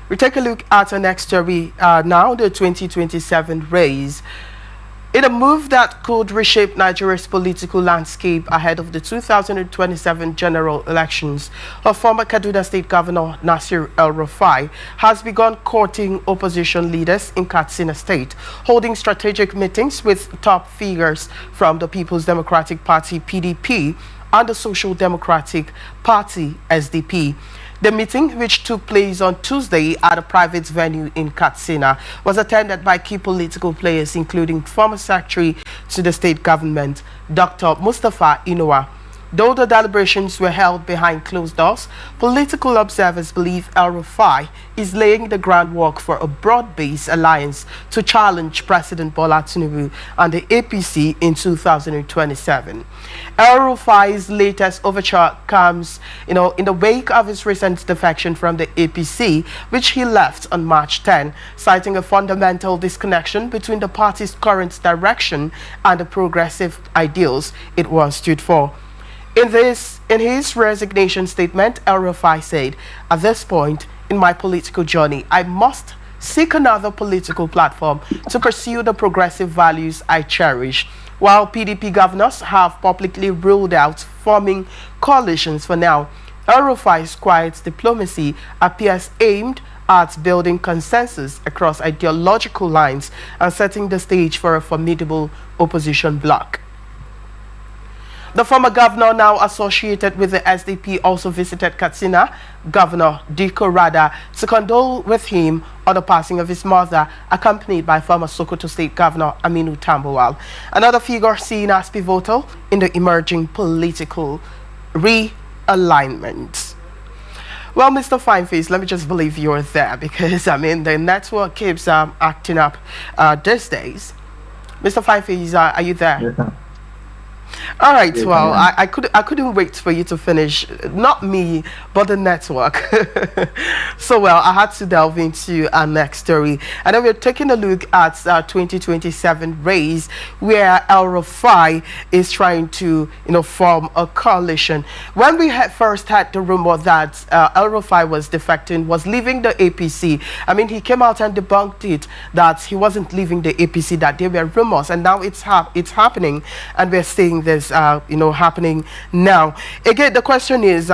We take a look at our next story now, the 2027 race. In a move that could reshape Nigeria's political landscape ahead of the 2027 general elections, a former Kaduna State Governor Nasir El-Rufai has begun courting opposition leaders in Katsina State, holding strategic meetings with top figures from the People's Democratic Party (PDP) and the Social Democratic Party (SDP). The meeting, which took place on Tuesday at a private venue in Katsina, was attended by key political players, including former Secretary to the state government, Dr. Mustapha Inuwa. Though the deliberations were held behind closed doors, political observers believe El-Rufai is laying the groundwork for a broad-based alliance to challenge President Bola Tinubu and the APC in 2027. El-Rufai's latest overture comes, in the wake of his recent defection from the APC, which he left on March 10, citing a fundamental disconnection between the party's current direction and the progressive ideals it once stood for. In his resignation statement, El-Rufai said, "At this point in my political journey, I must seek another political platform to pursue the progressive values I cherish." While PDP governors have publicly ruled out forming coalitions for now, El-Rufai's quiet diplomacy appears aimed at building consensus across ideological lines and setting the stage for a formidable opposition bloc. The former governor, now associated with the SDP, also visited Katsina, Governor Diko Rada, to condole with him on the passing of his mother, accompanied by former Sokoto State Governor Aminu Tambuwal, another figure seen as pivotal in the emerging political realignment. Well, Mr. Fineface, let me just believe you're there because, the network keeps acting up these days. Mr. Fineface, are you there? Yes, sir. All right, well, I couldn't wait for you to finish. Not me, but the network. So, well, I had to delve into our next story. And then we're taking a look at 2027 race, where El-Rufai is trying to, form a coalition. When we first had the rumor that El-Rufai was defecting, was leaving the APC, he came out and debunked it, that he wasn't leaving the APC, that there were rumors, and now it's happening, and we're seeing this happening now. Again, the question is,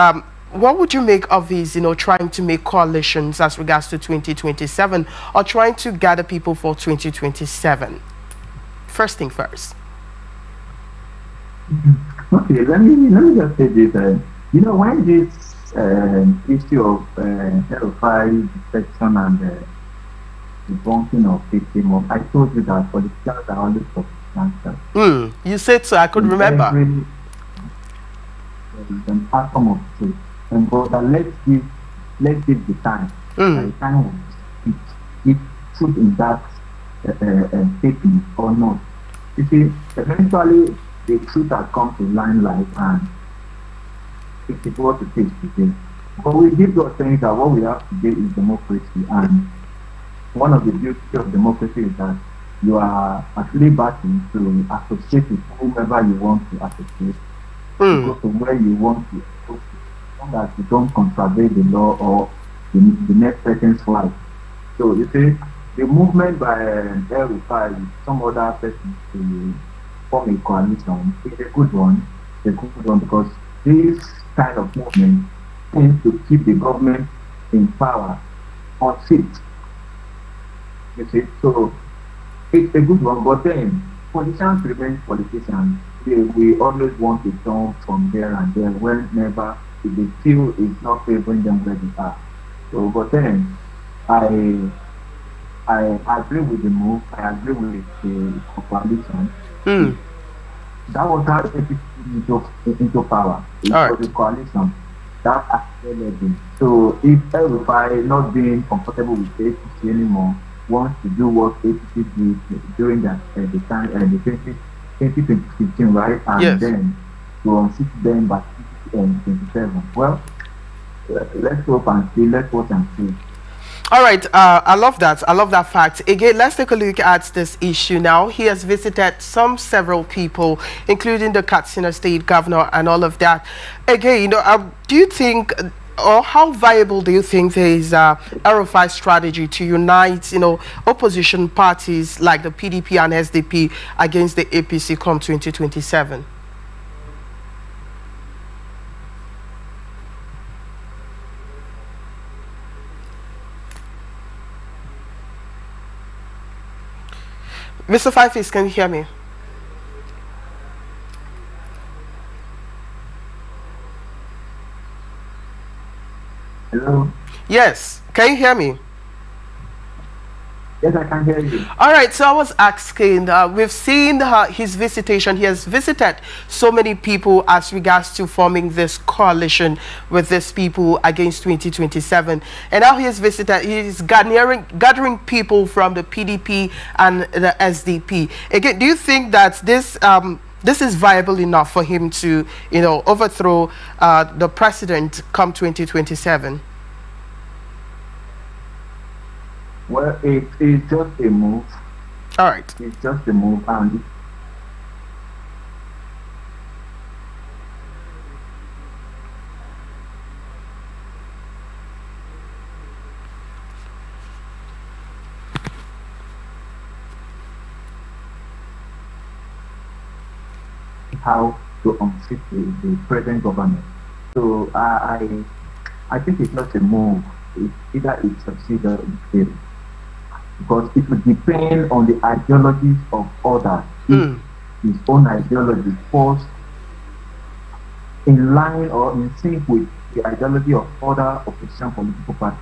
what would you make of these, trying to make coalitions as regards to 2027, or trying to gather people for 2027? First thing first. Okay, let me just say this. When this issue of El-Rufai defection and the bunking of victim, I told you that politicians are always you said so. I could remember. The platform of truth, but let's give the time. The time will speak if truth in that statement or not. You see, eventually the truth has come to limelight, and it is what it is today. But we give those things that what we have today is democracy, and one of the beauties of democracy is that you are at liberty to associate with whomever you want to associate, go to where you want to, as long as you don't contravene the law or the next person's life. So you see, the movement by El-Rufai with some other person to form a coalition is a good one. Because this kind of movement tends to keep the government in power on seat. You see, so it's a good one, but then politicians remain politicians. We always want to jump from there and there whenever they feel it's not favoring them where they are. So, but then I agree with the move. I agree with the coalition. That was how APC into power. It was the coalition that accelerated. So if El-Rufai not being comfortable with the APC anymore, wants to do what APC did during the time, the 2015, right? And then to unseat them by 2027. Well, let's hope and see. Let's watch and see. All right, I love that. I love that fact. Again, let's take a look at this issue now. He has visited several people, including the Katsina State Governor and all of that. Again, do you think or how viable do you think is El-Rufai's strategy to unite, opposition parties like the PDP and SDP against the APC come 2027? Mr. Fife, can you hear me? Hello? Yes. Can you hear me? Yes, I can hear you. All right. So I was asking, we've seen his visitation. He has visited so many people as regards to forming this coalition with these people against 2027. And now he is gathering people from the PDP and the SDP. Again, do you think that this is viable enough for him to, overthrow the president come 2027? Well, it's just a move. All right. It's just a move, and how to unseat the present government. So I think it's not a move. It's either it succeeds or it fails. Because it would depend on the ideologies of others. If his own ideology falls in line or in sync with the ideology of other opposition political parties.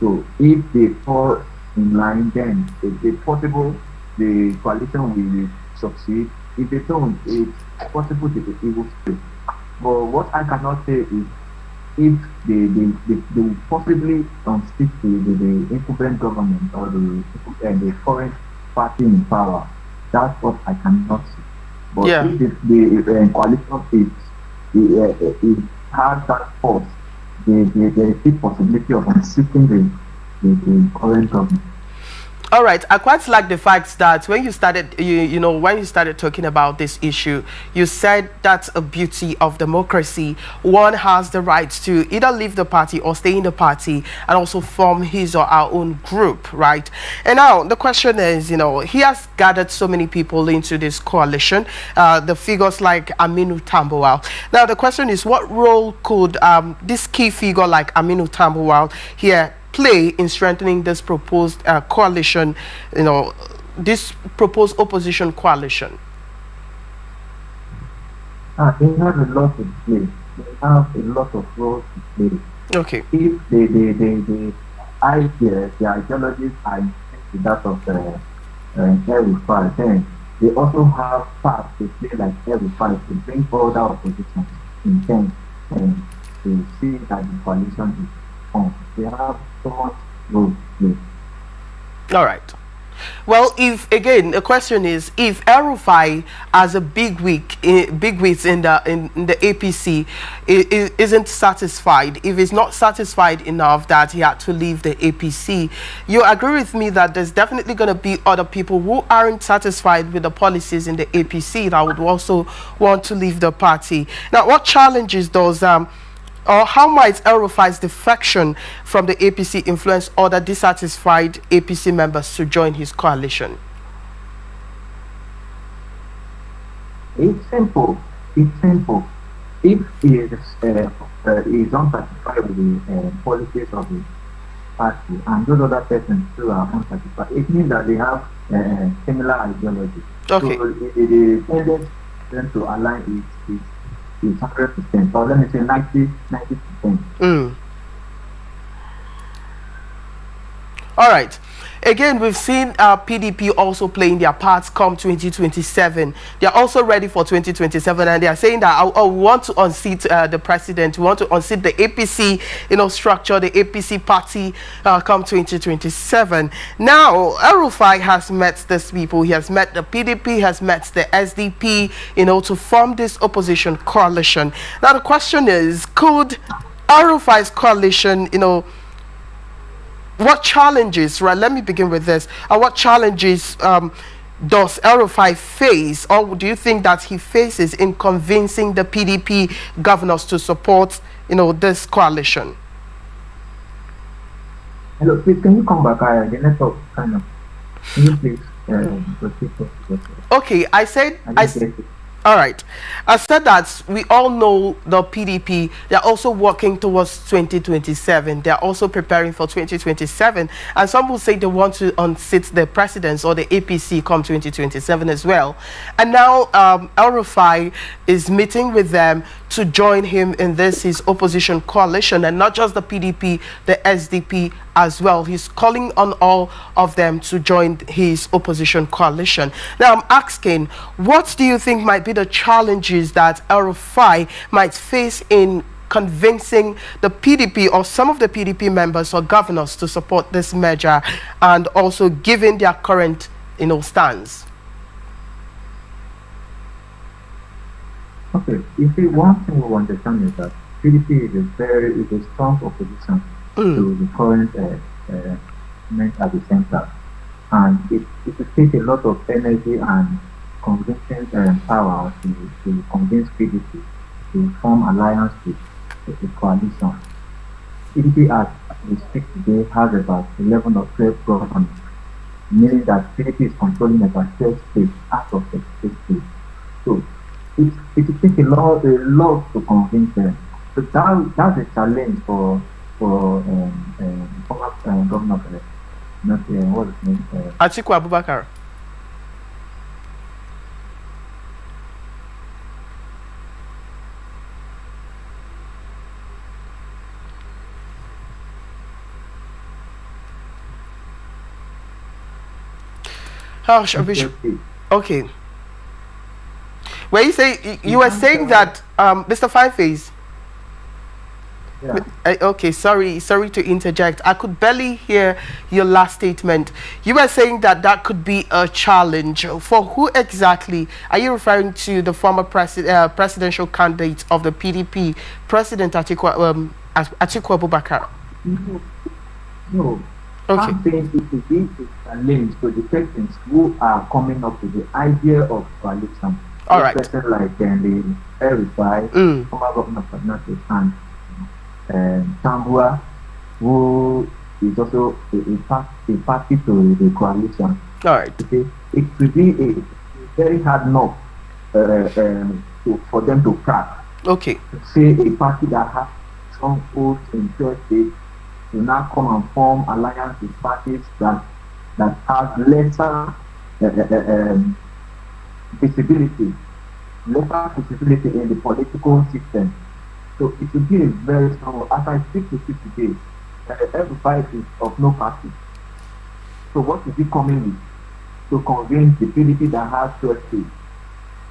So if they fall in line, then it's possible the coalition will succeed. If they don't, it's possible that it will fail. But what I cannot say is if they will possibly stick to the incumbent government or the current party in power. That's what I cannot see. But if the coalition it has that force, there is the possibility of unseating the current government. All right, I quite like the fact that when you started, when you started talking about this issue, you said that's a beauty of democracy. One has the right to either leave the party or stay in the party and also form his or our own group, right? And now the question is, he has gathered so many people into this coalition, the figures like Aminu Tambuwal. Now the question is, what role could this key figure like Aminu Tambuwal here play in strengthening this proposed coalition, this proposed opposition coalition? They have a lot to play. They have a lot of roles to play. Okay. If the ideas, the ideologies are in with that of El-Rufai, then they also have parts to play like El-Rufai to bring other opposition in terms and to see that the coalition is formed. They have so much role to play. All right. Well, if again the question is, if El-Rufai as a big wigs in the APC isn't satisfied, if he's not satisfied enough that he had to leave the APC, you agree with me that there's definitely going to be other people who aren't satisfied with the policies in the APC that would also want to leave the party. Now, what challenges does or how might El-Rufai's defection from the APC influence other dissatisfied APC members to join his coalition? It's simple. It's simple. If he is unsatisfied with the policies of the party and those other persons still are unsatisfied, it means that they have similar ideology. Okay. So the tendency to align is 100%, or let me say 90%. All right. Again, we've seen PDP also playing their parts come 2027. They're also ready for 2027, and they are saying that we want to unseat the president. We want to unseat the APC, structure, the APC party come 2027. Now, El-Rufai has met these people. He has met the PDP, has met the SDP, to form this opposition coalition. Now, the question is, could El-Rufai's coalition, what challenges, right? Let me begin with this. What challenges does El-Rufai face, or do you think that he faces in convincing the PDP governors to support this coalition? Hello, please, can you come back? The network kind of. Can you please proceed? Okay, all right. I said that we all know the PDP, they're also working towards 2027. They're also preparing for 2027. And some will say they want to unseat the presidents or the APC come 2027 as well. And now El-Rufai is meeting with them to join him in his opposition coalition, and not just the PDP, the SDP as well. He's calling on all of them to join his opposition coalition. Now I'm asking, what do you think might be the challenges that El-Rufai might face in convincing the PDP or some of the PDP members or governors to support this merger, and also given their current stance? Okay, you see, one thing we understand is that PDP is a strong opposition to the current government at the center, and it will take a lot of energy and convincing power to convince PDP to form alliance with the coalition. PDP, as we speak today, has about 11 or 12 governors, meaning that PDP is controlling about 12 states out of the state. So it will take a lot to convince them. So that's a challenge for former governor, what's his name? Atiku Abubakar. Okay. Where you were saying that Mr. Fineface. Yeah. Okay, sorry to interject. I could barely hear your last statement. You were saying that could be a challenge. For who exactly? Are you referring to the former presidential candidate of the PDP, President Atiku Abubakar? No. Okay. I'm saying it will be a challenge to the persons who are coming up with the idea of coalition. All right. Persons like the El-Rufai, former governor of Kaduna State, and Tambua, who is also a party to the coalition. All right. It will be a very hard knock for them to crack. Okay. Say a party that has strong votes in 12 states to now come and form alliance with parties that have lesser visibility in the political system. So it will be a very strong. As I speak to you today, every fight is of no party. So what is he coming with to convince the PDP that has 12 states?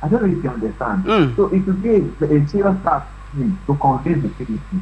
I don't know if you understand. So it will be a serious task to convince the PDP.